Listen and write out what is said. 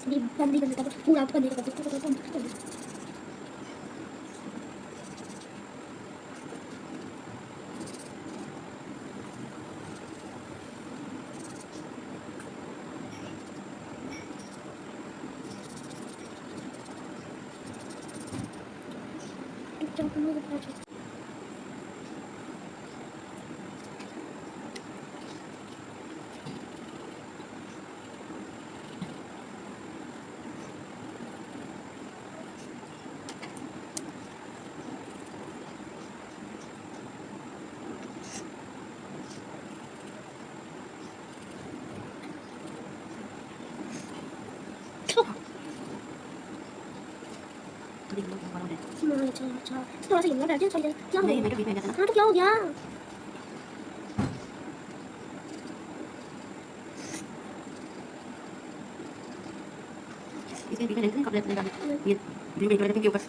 अभी बंद नहीं करने का, पूरा बंद नहीं करना। चुपचाप मुझे पता अच्छा थोड़ा सा हिलना बैठ गया, क्या हो गया? हाँ तो क्या हो गया? इसके बीच में देखते हैं कब लगता है ये ब्लू कलर के ऊपर